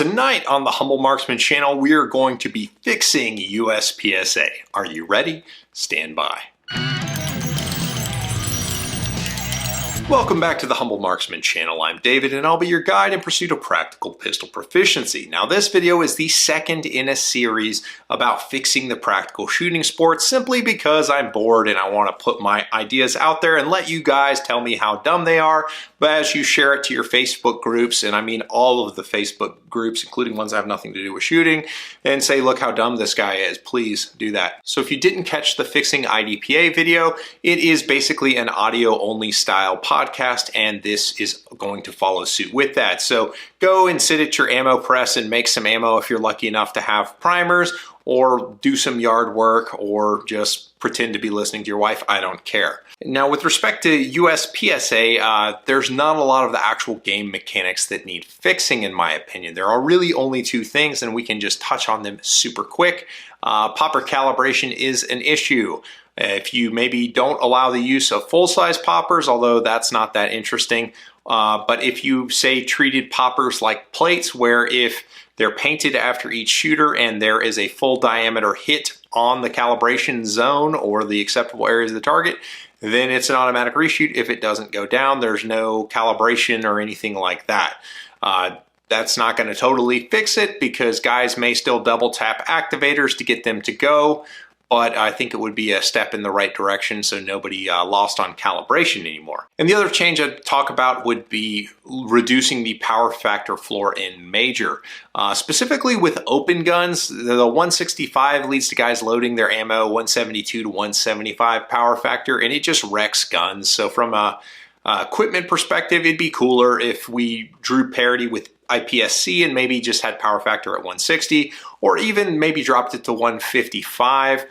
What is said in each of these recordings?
Tonight on the Humble Marksman channel, we are going to be fixing USPSA. Are you ready? Stand by. Welcome back to the Humble Marksman channel. I'm David and I'll be your guide in pursuit of practical pistol proficiency. Now this video is the second in a series about fixing the practical shooting sport simply because I'm bored and I want to put my ideas out there and let you guys tell me how dumb they are. But as you share it to your Facebook groups, and I mean all of the Facebook groups, including ones that have nothing to do with shooting, and say, look how dumb this guy is, please do that. So if you didn't catch the Fixing IDPA video, it is basically an audio only style podcast, and this is going to follow suit with that. So go and sit at your ammo press and make some ammo if you're lucky enough to have primers, or do some yard work, or just pretend to be listening to your wife. I don't care. Now, with respect to USPSA, there's not a lot of the actual game mechanics that need fixing, in my opinion. There are really only two things, and we can just touch on them super quick. Popper calibration is an issue. If you maybe don't allow the use of full-size poppers, although that's not that interesting, but if you, say, treated poppers like plates, where if they're painted after each shooter and there is a full diameter hit on the calibration zone or the acceptable areas of the target, then it's an automatic reshoot. If it doesn't go down, there's no calibration or anything like that. That's not going to totally fix it because guys may still double tap activators to get them to go, but I think it would be a step in the right direction so nobody lost on calibration anymore. And the other change I'd talk about would be reducing the power factor floor in major. Specifically with open guns, the 165 leads to guys loading their ammo 172 to 175 power factor, and it just wrecks guns. So from a equipment perspective, it'd be cooler if we drew parity with IPSC and maybe just had power factor at 160, or even maybe dropped it to 155.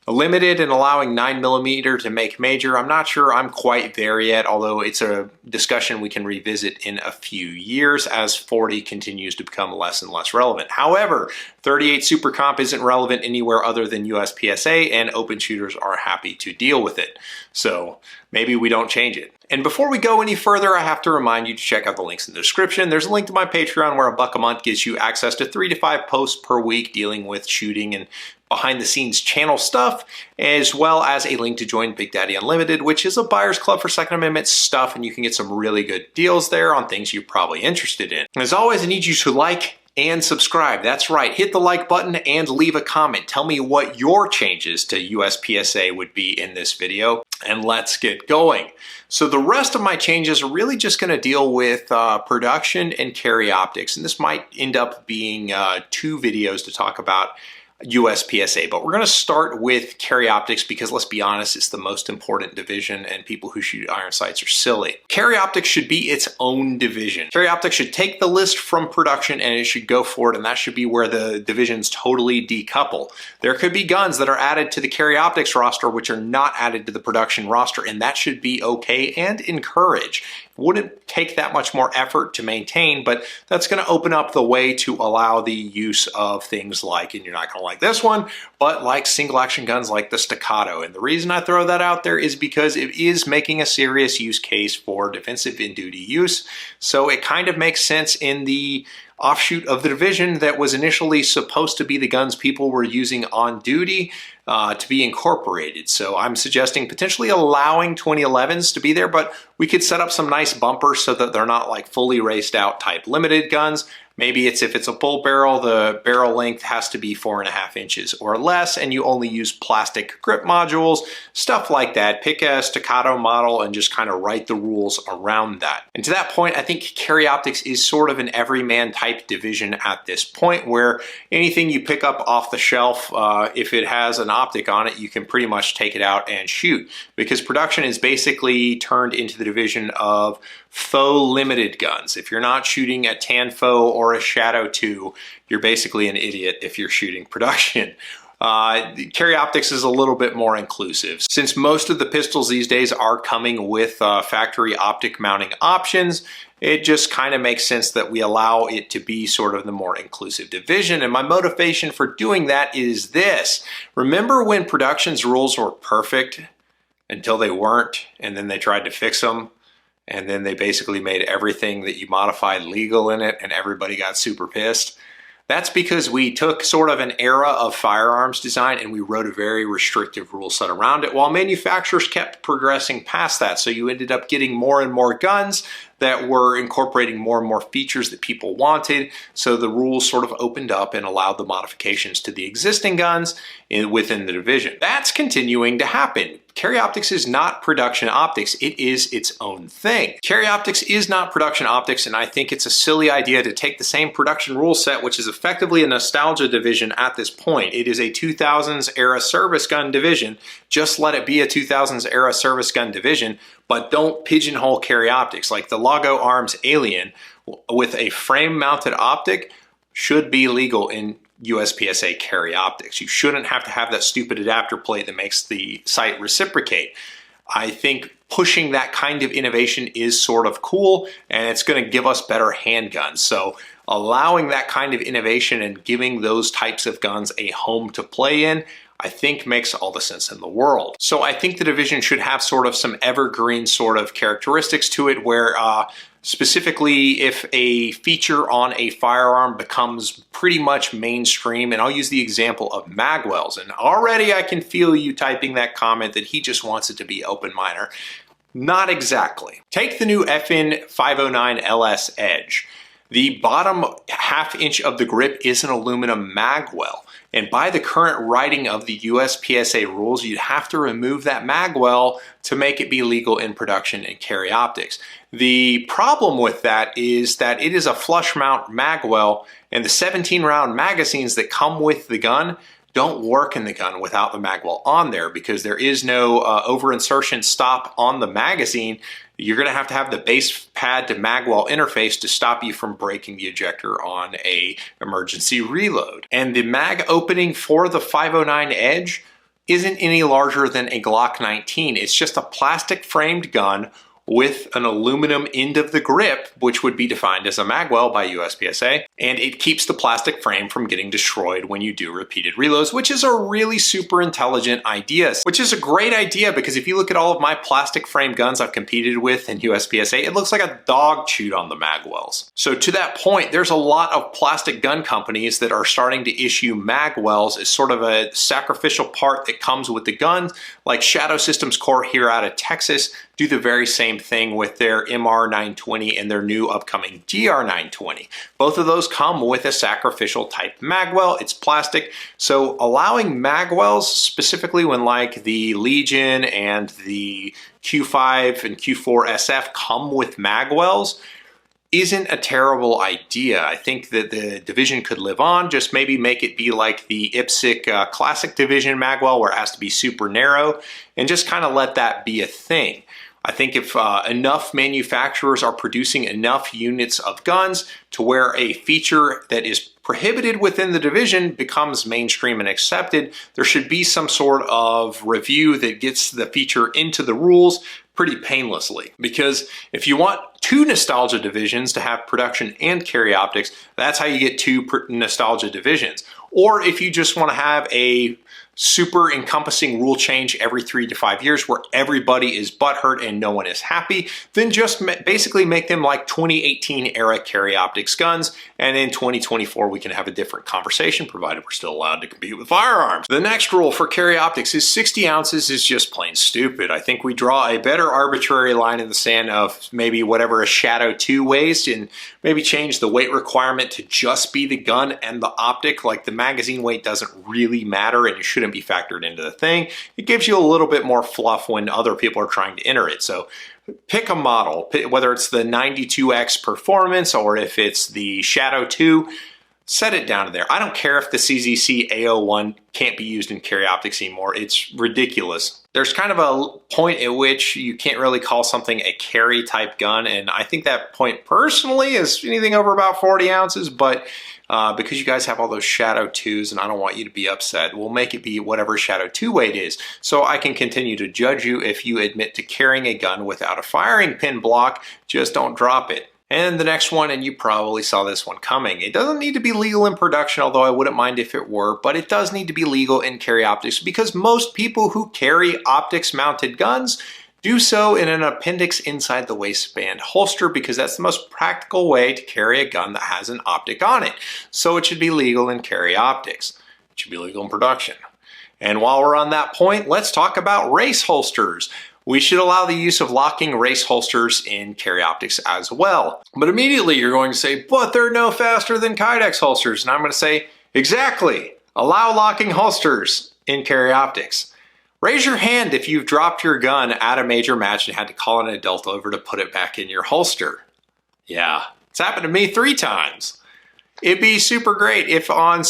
Limited and allowing 9mm to make major, I'm not sure I'm quite there yet, although it's a discussion we can revisit in a few years as 40 continues to become less and less relevant. However, 38 Super Comp isn't relevant anywhere other than USPSA, and open shooters are happy to deal with it. So maybe we don't change it. And before we go any further, I have to remind you to check out the links in the description. There's a link to my Patreon where $1 a month gives you access to 3 to 5 posts per week dealing with shooting and behind the scenes channel stuff, as well as a link to join Big Daddy Unlimited, which is a buyer's club for Second Amendment stuff, and you can get some really good deals there on things you're probably interested in. As always, I need you to like and subscribe. That's right, hit the like button and leave a comment. Tell me what your changes to USPSA would be in this video, and let's get going. So the rest of my changes are really just going to deal with production and carry optics, and this might end up being 2 videos to talk about USPSA, but we're going to start with carry optics because, let's be honest, it's the most important division and people who shoot iron sights are silly. Carry optics should be its own division. Carry optics should take the list from production and it should go forward, and that should be where the divisions totally decouple. There could be guns that are added to the carry optics roster which are not added to the production roster, and that should be okay and encouraged. It wouldn't take that much more effort to maintain, but that's going to open up the way to allow the use of things like, and you're not going to like this one, but like single action guns like the Staccato. And the reason I throw that out there is because it is making a serious use case for defensive in-duty use. So it kind of makes sense in the offshoot of the division that was initially supposed to be the guns people were using on duty to be incorporated. So I'm suggesting potentially allowing 2011s to be there, but we could set up some nice bumpers so that they're not like fully raced out type limited guns. Maybe it's if it's a bull barrel, the barrel length has to be 4.5 inches or less, and you only use plastic grip modules, stuff like that. Pick a Staccato model and just kind of write the rules around that. And to that point, I think carry optics is sort of an everyman type division at this point, where anything you pick up off the shelf, if it has an optic on it, you can pretty much take it out and shoot, because production is basically turned into the division of faux limited guns. If you're not shooting a Tanfo or a Shadow 2, you're basically an idiot if you're shooting production. Carry optics is a little bit more inclusive. Since most of the pistols these days are coming with factory optic mounting options, it just kind of makes sense that we allow it to be sort of the more inclusive division. And my motivation for doing that is this. Remember when production's rules were perfect until they weren't, and then they tried to fix them? and then they basically made everything that you modified legal in it, and everybody got super pissed. That's because we took sort of an era of firearms design and we wrote a very restrictive rule set around it, while manufacturers kept progressing past that. So you ended up getting more and more guns that were incorporating more and more features that people wanted. So the rules sort of opened up and allowed the modifications to the existing guns within the division. That's continuing to happen. Carry Optics is not production optics. It is its own thing. Carry Optics is not production optics, and I think it's a silly idea to take the same production rule set, which is effectively a nostalgia division at this point. It is a 2000s era service gun division. Just let it be a 2000s era service gun division, but don't pigeonhole Carry Optics. Like the Lago Arms Alien with a frame-mounted optic should be legal in USPSA Carry Optics. You shouldn't have to have that stupid adapter plate that makes the sight reciprocate. I think pushing that kind of innovation is sort of cool, and it's going to give us better handguns. So allowing that kind of innovation and giving those types of guns a home to play in, I think makes all the sense in the world. So I think the division should have sort of some evergreen sort of characteristics to it, where specifically if a feature on a firearm becomes pretty much mainstream, and I'll use the example of magwells, and already I can feel you typing that comment that he just wants it to be open minor. Not exactly. Take the new FN 509 LS Edge. The bottom half inch of the grip is an aluminum magwell. And by the current writing of the USPSA rules, you'd have to remove that magwell to make it be legal in production and Carry Optics. The problem with that is that it is a flush mount magwell, and the 17-round magazines that come with the gun don't work in the gun without the magwell on there, because there is no over-insertion stop on the magazine. You're going to have the base pad to magwell interface to stop you from breaking the ejector on a emergency reload. And the mag opening for the 509 Edge isn't any larger than a Glock 19. It's just a plastic framed gun with an aluminum end of the grip, which would be defined as a magwell by USPSA, and it keeps the plastic frame from getting destroyed when you do repeated reloads, which is a really super intelligent idea, which is a great idea, because if you look at all of my plastic frame guns I've competed with in USPSA, it looks like a dog chewed on the magwells. So to that point, there's a lot of plastic gun companies that are starting to issue magwells as sort of a sacrificial part that comes with the gun, like Shadow Systems Corp here out of Texas do the very same thing with their MR920 and their new upcoming GR920. Both of those come with a sacrificial type magwell. It's plastic. So allowing magwells, specifically when like the Legion and the Q5 and Q4 SF come with magwells, isn't a terrible idea. I think that the division could live on, just maybe make it be like the IPSC Classic Division magwell, where it has to be super narrow, and just kind of let that be a thing. I think if enough manufacturers are producing enough units of guns to where a feature that is prohibited within the division becomes mainstream and accepted, there should be some sort of review that gets the feature into the rules pretty painlessly. Because if you want two nostalgia divisions to have production and Carry Optics, that's how you get two nostalgia divisions. Or if you just want to have a super encompassing rule change every 3 to 5 years where everybody is butthurt and no one is happy, then just basically make them like 2018 era Carry Optics guns, and in 2024 we can have a different conversation, provided we're still allowed to compete with firearms. The next rule for Carry Optics is 60 ounces is just plain stupid. I think we draw a better arbitrary line in the sand of maybe whatever a Shadow 2 weighs, and maybe change the weight requirement to just be the gun and the optic. Like the magazine weight doesn't really matter, and you shouldn't be factored into the thing. It gives you a little bit more fluff when other people are trying to enter it. So pick a model, whether it's the 92X Performance or if it's the Shadow 2, set it down to there. I don't care if the CZC A01 can't be used in Carry Optics anymore. It's ridiculous. There's kind of a point at which you can't really call something a carry type gun, and I think that point personally is anything over about 40 ounces, but because you guys have all those Shadow 2s and I don't want you to be upset, we'll make it be whatever Shadow 2 weight is, so I can continue to judge you if you admit to carrying a gun without a firing pin block. Just don't drop it. And the next one, and you probably saw this one coming, it doesn't need to be legal in production, although I wouldn't mind if it were, but it does need to be legal in Carry Optics, because most people who carry optics mounted guns do so in an appendix inside the waistband holster because that's the most practical way to carry a gun that has an optic on it. So it should be legal in carry optics. It should be legal in production. And while we're on that point, let's talk about race holsters. We should allow the use of locking race holsters in carry optics as well. But immediately you're going to say, but they're no faster than Kydex holsters. And I'm going to say, exactly. Allow locking holsters in carry optics. Raise your hand if you've dropped your gun at a major match and had to call an adult over to put it back in your holster. Yeah, it's happened to me 3 times. It'd be super great if on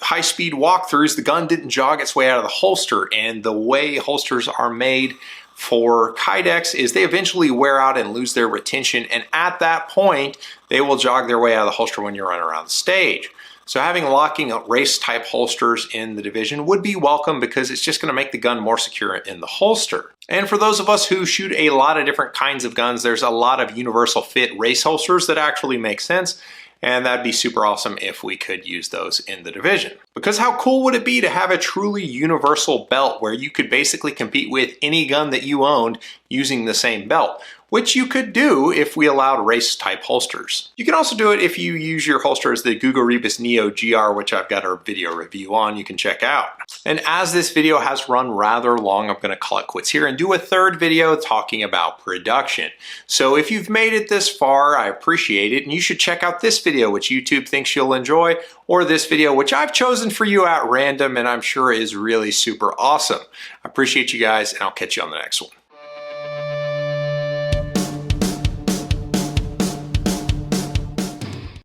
high-speed walkthroughs the gun didn't jog its way out of the holster, and the way holsters are made for Kydex is they eventually wear out and lose their retention, and at that point they will jog their way out of the holster when you run around the stage. So having locking race type holsters in the division would be welcome because it's just going to make the gun more secure in the holster. And for those of us who shoot a lot of different kinds of guns, there's a lot of universal fit race holsters that actually make sense. And that'd be super awesome if we could use those in the division. Because how cool would it be to have a truly universal belt where you could basically compete with any gun that you owned using the same belt, which you could do if we allowed race type holsters. You can also do it if you use your holster as the Google Rebus Neo GR, which I've got a video review on you can check out. And as this video has run rather long, I'm going to call it quits here and do a third video talking about production. So if you've made it this far, I appreciate it, and you should check out this video, which YouTube thinks you'll enjoy, or this video, which I've chosen for you at random and I'm sure is really super awesome. I appreciate you guys, and I'll catch you on the next one.